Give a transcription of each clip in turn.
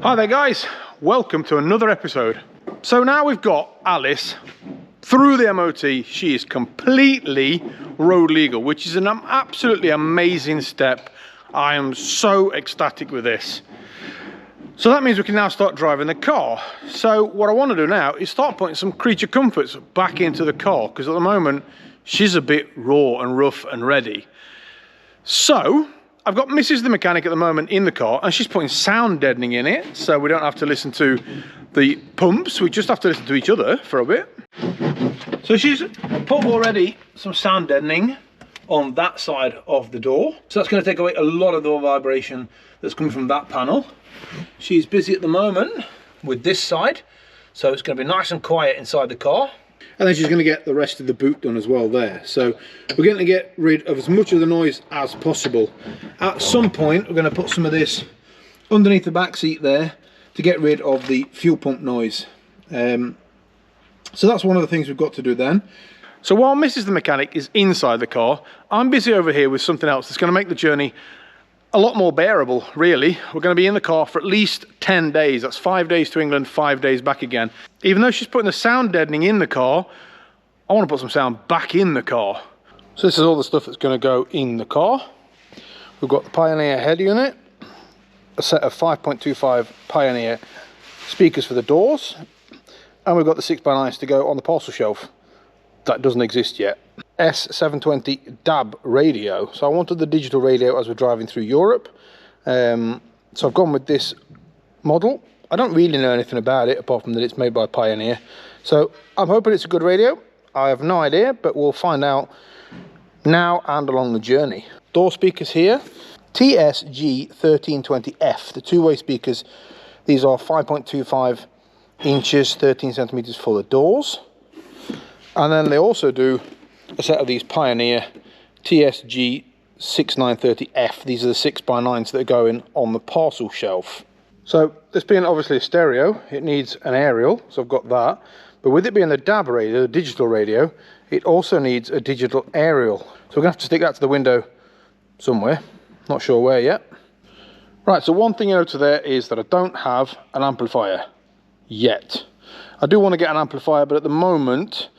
Hi there guys, welcome to another episode. So now we've got Alice through the MOT. She is completely road legal, which is an absolutely amazing step. I am so ecstatic with this. So that means we can now start driving the car. So what I want to do now is start putting some creature comforts back into the car, because at the moment she's a bit raw and rough and ready. So I've got Mrs. the mechanic at the moment in the car, and she's putting sound deadening in it, so we don't have to listen to the pumps, we just have to listen to each other for a bit. So she's put already some sound deadening on that side of the door, so that's going to take away a lot of the vibration that's coming from that panel. She's busy at the moment with this side, so it's going to be nice and quiet inside the car. And then she's going to get the rest of the boot done as well there. So we're going to get rid of as much of the noise as possible. At some point we're going to put some of this underneath the back seat there to get rid of the fuel pump noise. So that's one of the things we've got to do then. So while Mrs. the mechanic is inside the car, I'm busy over here with something else that's going to make the journey a lot more bearable, really. We're going to be in the car for at least 10 days. That's 5 days to England, 5 days back again. Even though she's putting the sound deadening in the car, I want to put some sound back in the car. So this is all the stuff that's going to go in the car. We've got the Pioneer head unit, a set of 5.25 Pioneer speakers for the doors, and we've got the 6x9s to go on the parcel shelf. That doesn't exist yet. S720 DAB radio. So I wanted the digital radio as we're driving through Europe. So I've gone with this model. I don't really know anything about it apart from that it's made by Pioneer. So I'm hoping it's a good radio. I have no idea, but we'll find out now and along the journey. Door speakers here. TSG1320F, the two-way speakers. These are 5.25 inches, 13 centimeters for the doors. And then they also do a set of these Pioneer TSG 6930F. These are the 6x9s that are going on the parcel shelf. So this being obviously a stereo, it needs an aerial, so I've got that. But with it being the DAB radio, the digital radio, it also needs a digital aerial. So we're going to have to stick that to the window somewhere. Not sure where yet. Right, so one thing you note there is that I don't have an amplifier yet. I do want to get an amplifier, but at the moment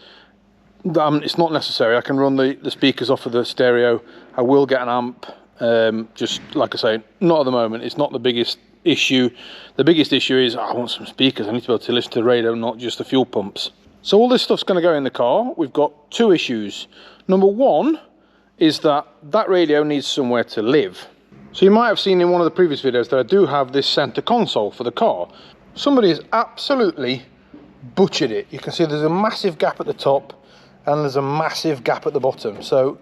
it's not necessary. I can run the speakers off of the stereo. I will get an amp, just like I say, not at the moment. It's not the biggest issue. The biggest issue is I want some speakers. I need to be able to listen to the radio, not just the fuel pumps. So all this stuff's going to go in the car. We've got two issues. Number one is that radio needs somewhere to live. So you might have seen in one of the previous videos that I do have this center console for the car. Somebody has absolutely butchered it. You can see there's a massive gap at the top and there's a massive gap at the bottom, so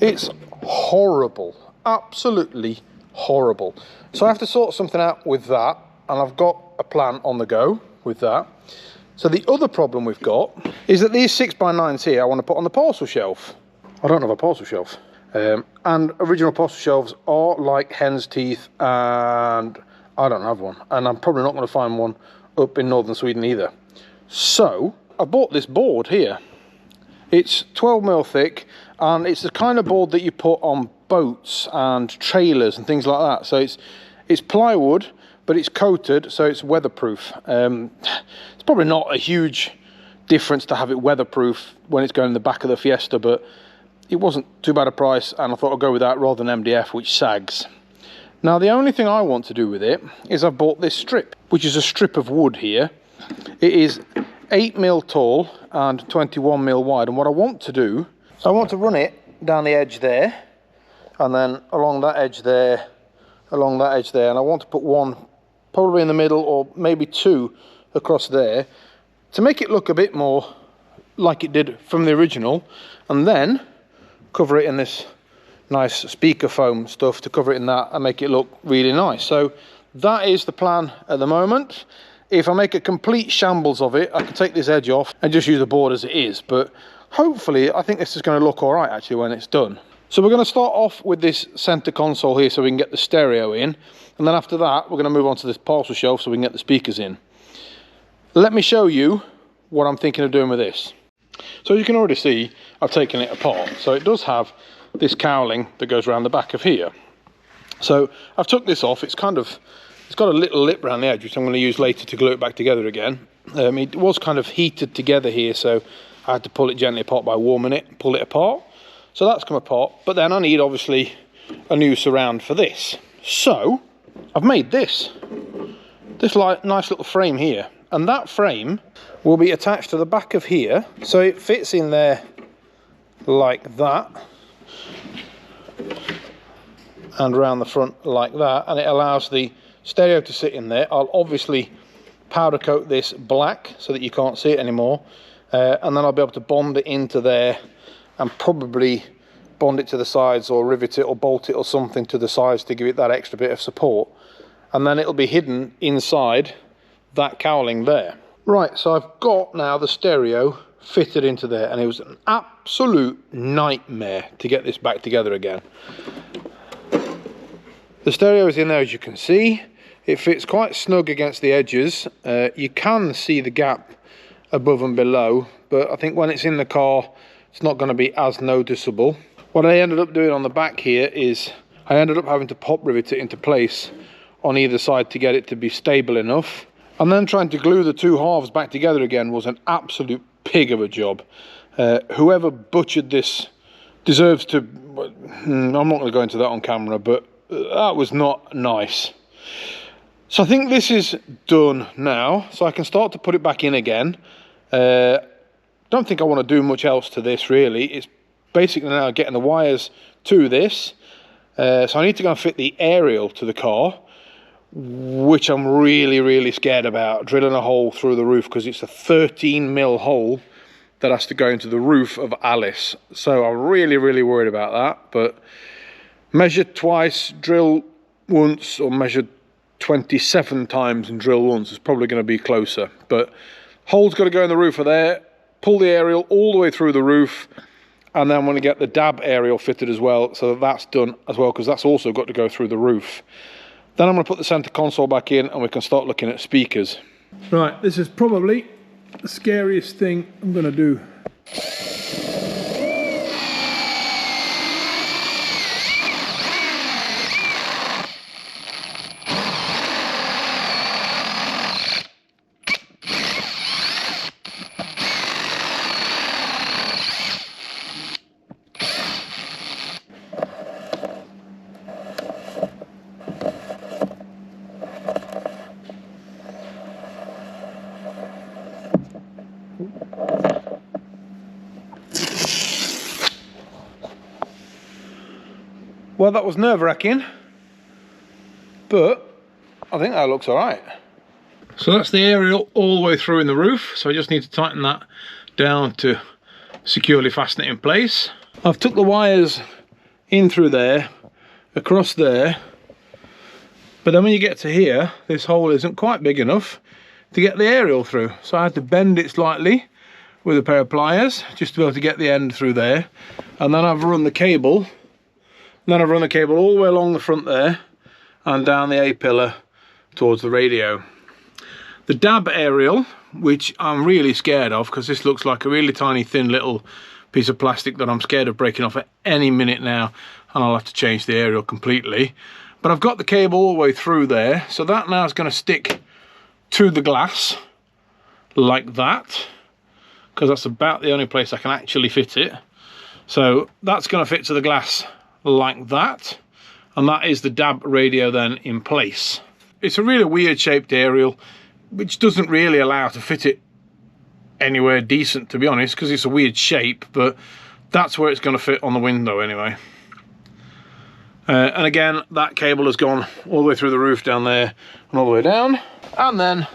it's horrible, absolutely horrible. So I have to sort something out with that, and I've got a plan on the go with that. So the other problem we've got is that these 6x9s here I want to put on the parcel shelf. I don't have a parcel shelf, and original parcel shelves are like hen's teeth, and I don't have one, and I'm probably not going to find one up in northern Sweden either. So I bought this board here. It's 12mm thick, and it's the kind of board that you put on boats and trailers and things like that. So it's plywood, but it's coated, so it's weatherproof. It's probably not a huge difference to have it weatherproof when it's going in the back of the Fiesta, but it wasn't too bad a price, and I thought I'd go with that rather than MDF, which sags. Now the only thing I want to do with it is I've bought this strip, which is a strip of wood here. It is 8mm tall and 21mm wide, and what I want to do, so I want to run it down the edge there, and then along that edge there, along that edge there, and I want to put one probably in the middle, or maybe two across there, to make it look a bit more like it did from the original, and then cover it in this nice speaker foam stuff to cover it in that and make it look really nice. So that is the plan at the moment. If I make a complete shambles of it, I can take this edge off and just use the board as it is, but hopefully I think this is going to look all right actually when it's done. So we're going to start off with this center console here so we can get the stereo in, and then after that we're going to move on to this parcel shelf so we can get the speakers in. Let me show you what I'm thinking of doing with this. So you can already see I've taken it apart. So it does have this cowling that goes around the back of here. So I've took this off. It's kind of It's got a little lip around the edge, which I'm going to use later to glue it back together again. It was kind of heated together here, so I had to pull it gently apart by warming it, pull it apart. So that's come apart, but then I need obviously a new surround for this. So I've made this nice little frame here, and that frame will be attached to the back of here, so it fits in there like that, and around the front like that, and it allows the stereo to sit in there. I'll obviously powder coat this black so that you can't see it anymore, and then I'll be able to bond it into there and probably bond it to the sides or rivet it or bolt it or something to the sides to give it that extra bit of support, and then it'll be hidden inside that cowling there. Right, so I've got now the stereo fitted into there, and it was an absolute nightmare to get this back together again. The stereo is in there, as you can see. It fits quite snug against the edges. You can see the gap above and below, but I think when it's in the car it's not going to be as noticeable. What I ended up doing on the back here is I ended up having to pop rivet it into place on either side to get it to be stable enough, and then trying to glue the two halves back together again was an absolute pig of a job. Whoever butchered this deserves to, I'm not going to go into that on camera, but that was not nice. So I think this is done now, so I can start to put it back in again. Don't think I want to do much else to this really. It's basically now getting the wires to this. So I need to go and fit the aerial to the car, which I'm really scared about, drilling a hole through the roof, because it's a 13mm hole that has to go into the roof of Alice. So I'm really worried about that, but measure twice, drill once, or measure 27 times and drill once is probably going to be closer. But hole's got to go in the roof of there, pull the aerial all the way through the roof, and then when we get the DAB aerial fitted as well, so that's done as well, because that's also got to go through the roof. Then I'm going to put the center console back in and we can start looking at speakers. Right, this is probably the scariest thing I'm going to do. Well, that was nerve-wracking, but I think that looks all right. So that's the aerial all the way through in the roof, so I just need to tighten that down to securely fasten it in place. I've took the wires in through there, across there, but then when you get to here, this hole isn't quite big enough to get the aerial through, so I had to bend it slightly with a pair of pliers just to be able to get the end through there, and then I've run the cable. Then I've run the cable all the way along the front there and down the A-pillar towards the radio. The DAB aerial, which I'm really scared of because this looks like a really tiny thin little piece of plastic that I'm scared of breaking off at any minute now, and I'll have to change the aerial completely. But I've got the cable all the way through there, so that now is going to stick to the glass like that, because that's about the only place I can actually fit it. So that's going to fit to the glass like that, and that is the DAB radio then in place. It's a really weird shaped aerial which doesn't really allow to fit it anywhere decent, to be honest, because it's a weird shape, but that's where it's going to fit on the window anyway. And again, that cable has gone all the way through the roof down there and all the way down, and then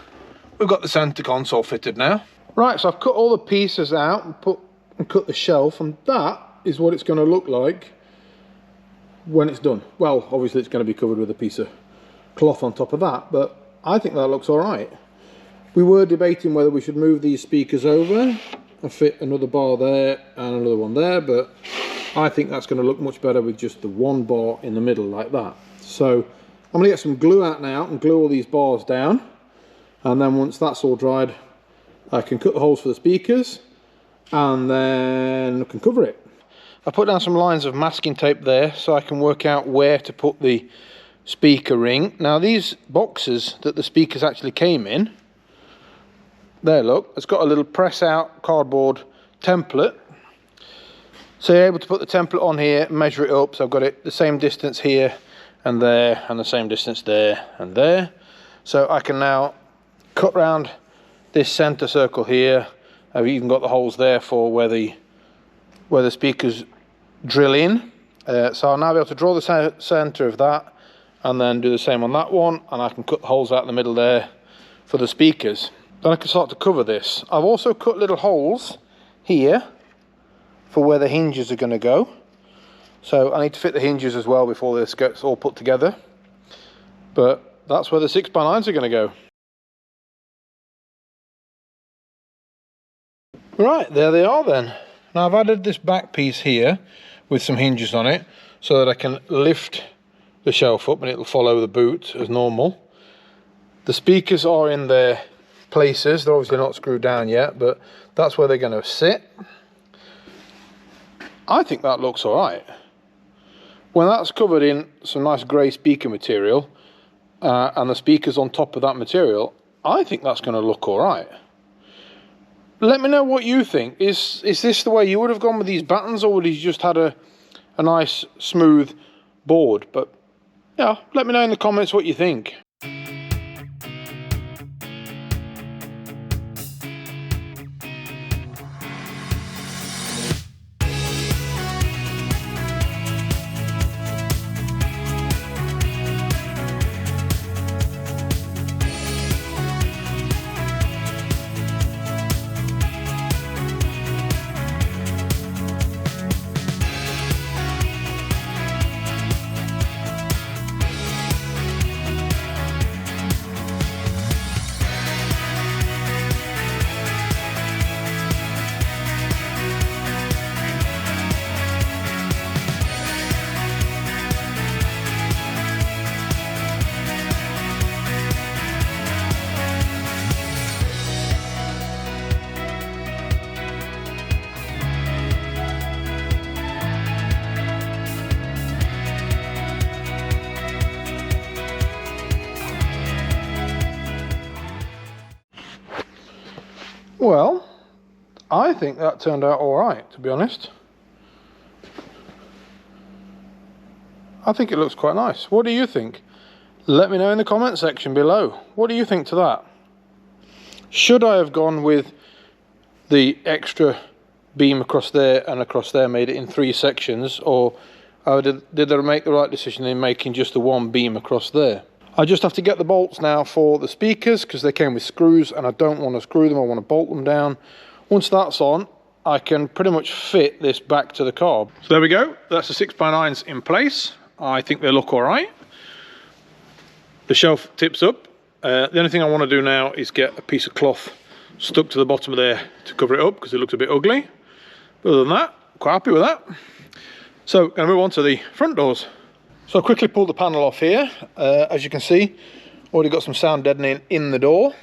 we've got the center console fitted now. Right, so I've cut all the pieces out and cut the shelf, and that is what it's going to look like when it's done. Well, obviously it's going to be covered with a piece of cloth on top of that, but I think that looks all right. We were debating whether we should move these speakers over and fit another bar there and another one there, but I think that's going to look much better with just the one bar in the middle like that. So I'm going to get some glue out now and glue all these bars down, and then once that's all dried I can cut the holes for the speakers and then I can cover it. I put down some lines of masking tape there so I can work out where to put the speaker ring. Now these boxes that the speakers actually came in, there, look, it's got a little press out cardboard template. So you're able to put the template on here, measure it up. So I've got it the same distance here and there, and the same distance there and there. So I can now cut round this center circle here. I've even got the holes there for where the speakers drill in. So I'll now be able to draw the center of that and then do the same on that one, and I can cut the holes out in the middle there for the speakers. Then I can start to cover this. I've also cut little holes here for where the hinges are going to go. So I need to fit the hinges as well before this gets all put together. But that's where the 6x9s are going to go. Right, there they are then. Now I've added this back piece here with some hinges on it so that I can lift the shelf up and it'll follow the boot as normal. The speakers are in their places. They're obviously not screwed down yet, but that's where they're going to sit. I think that looks all right. When that's covered in some nice grey speaker material and the speakers on top of that material, I think that's going to look all right. Let me know what you think. Is this the way you would have gone with these battens, or would you just had a nice smooth board? But yeah, let me know in the comments what you think. Well, I think that turned out all right, to be honest. I think it looks quite nice. What do you think? Let me know in the comment section below. What do you think to that? Should I have gone with the beam across there and across there, made it in 3 sections, or did I make the right decision in making just the one beam across there? I just have to get the bolts now for the speakers because they came with screws and I don't want to screw them, I want to bolt them down. Once that's on, I can pretty much fit this back to the carb. So there we go, that's the 6x9s in place. I think they look all right. The shelf tips up. The only thing I want to do now is get a piece of cloth stuck to the bottom of there to cover it up because it looks a bit ugly. But other than that, quite happy with that. So going to move on to the front doors. So I quickly pulled the panel off here. As you can see, already got some sound deadening in the door.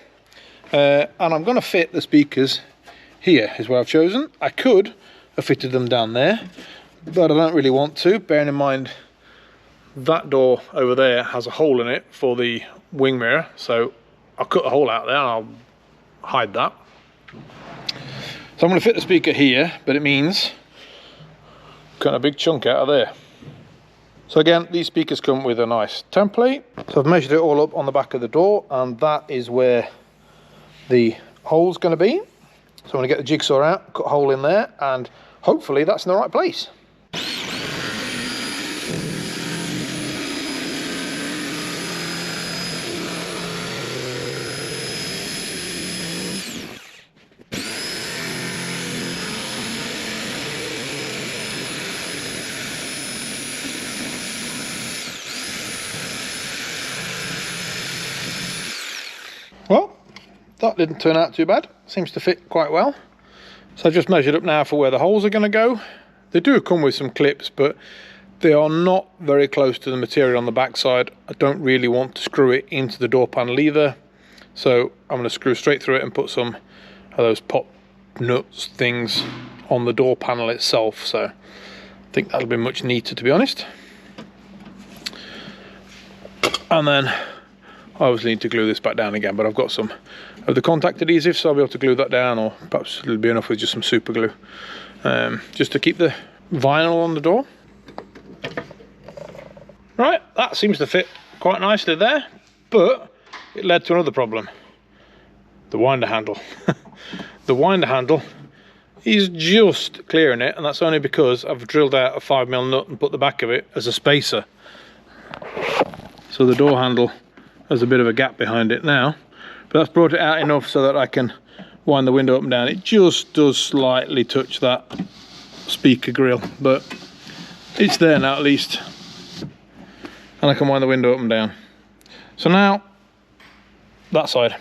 And I'm going to fit the speakers here is where I've chosen. I could have fitted them down there, but I don't really want to, bearing in mind that door over there has a hole in it for the wing mirror. So I'll cut a hole out there and I'll hide that. So I'm going to fit the speaker here, but it means cutting a big chunk out of there. So again, these speakers come with a nice template. So I've measured it all up on the back of the door, and that is where the hole's going to be. So I'm going to get the jigsaw out, cut a hole in there, and hopefully that's in the right place. Well, that didn't turn out too bad. Seems to fit quite well. So I've just measured up now for where the holes are going to go. They do come with some clips, but they are not very close to the material on the backside. I don't really want to screw it into the door panel either. So I'm going to screw straight through it and put some of those pop nuts things on the door panel itself. So I think that'll be much neater, to be honest. And then I obviously need to glue this back down again, but I've got some of the contact adhesive, so I'll be able to glue that down, or perhaps it'll be enough with just some super glue, just to keep the vinyl on the door. Right, that seems to fit quite nicely there, but it led to another problem. The winder handle. The winder handle is just clearing it, and that's only because I've drilled out a 5mm nut and put the back of it as a spacer. So the door handle has a bit of a gap behind it now, but that's brought it out enough so that I can wind the window up and down. It just does slightly touch that speaker grill, but it's there now at least, and I can wind the window up and down. So now that side.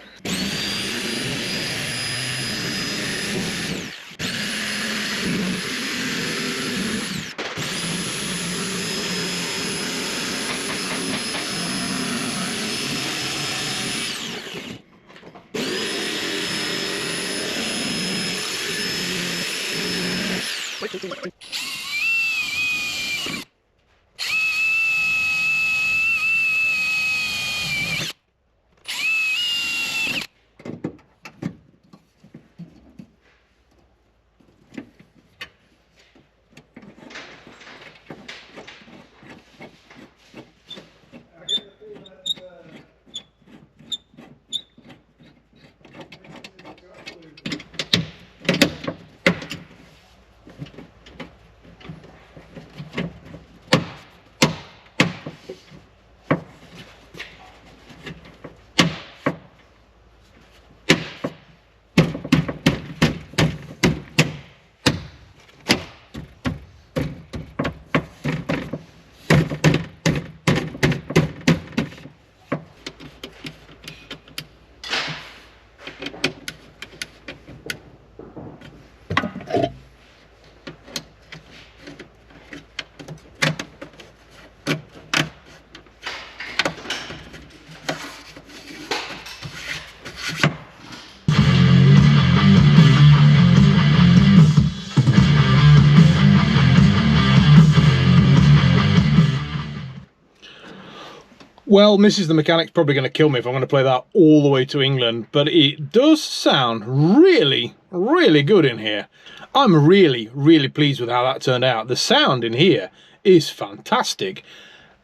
Well, Mrs. the Mechanic's probably going to kill me if I'm going to play that all the way to England, but it does sound really, really good in here. I'm really, really pleased with how that turned out. The sound in here is fantastic.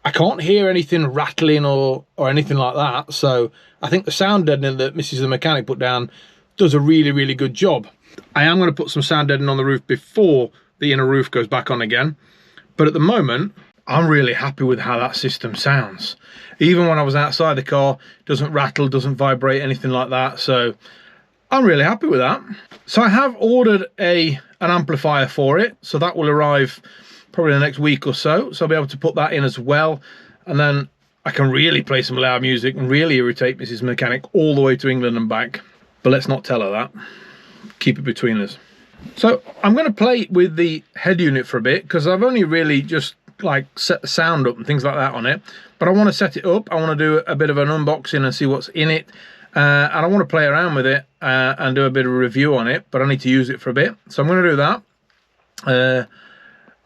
I can't hear anything rattling or anything like that, so I think the sound deadening that Mrs. the Mechanic put down does a really, really good job. I am going to put some sound deadening on the roof before the inner roof goes back on again, but at the moment, I'm really happy with how that system sounds. Even when I was outside the car, it doesn't rattle, doesn't vibrate, anything like that. So I'm really happy with that. So I have ordered an amplifier for it. So that will arrive probably in the next week or so. So I'll be able to put that in as well. And then I can really play some loud music and really irritate Mrs. Mechanic all the way to England and back. But let's not tell her that. Keep it between us. So I'm going to play with the head unit for a bit, because I've only really just like set the sound up and things like that on it, but I want to set it up. I want to do a bit of an unboxing and see what's in it, and I want to play around with it and do a bit of a review on it, but I need to use it for a bit, so I'm going to do that.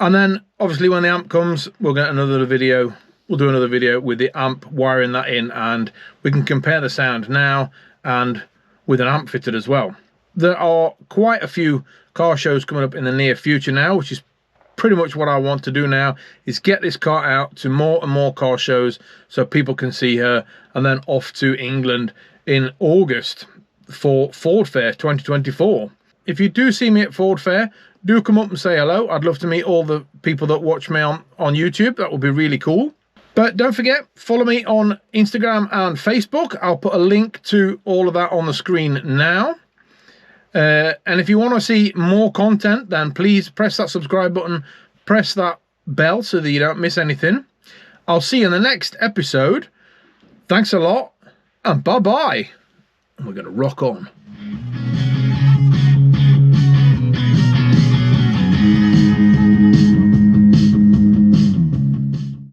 And then obviously when the amp comes, we'll get another video. We'll do another video with the amp, wiring that in, and we can compare the sound now and with an amp fitted as well. There are quite a few car shows coming up in the near future now, which is pretty much what I want to do now, is get this car out to more and more car shows so people can see her, and then off to England in August for Ford Fair 2024. If you do see me at Ford Fair, do come up and say hello. I'd love to meet all the people that watch me on YouTube. That would be really cool. But don't forget, follow me on Instagram and Facebook. I'll put a link to all of that on the screen now. And if you want to see more content, then please press that subscribe button, press that bell so that you don't miss anything. I'll see you in the next episode. Thanks a lot, and bye-bye. And we're going to rock on.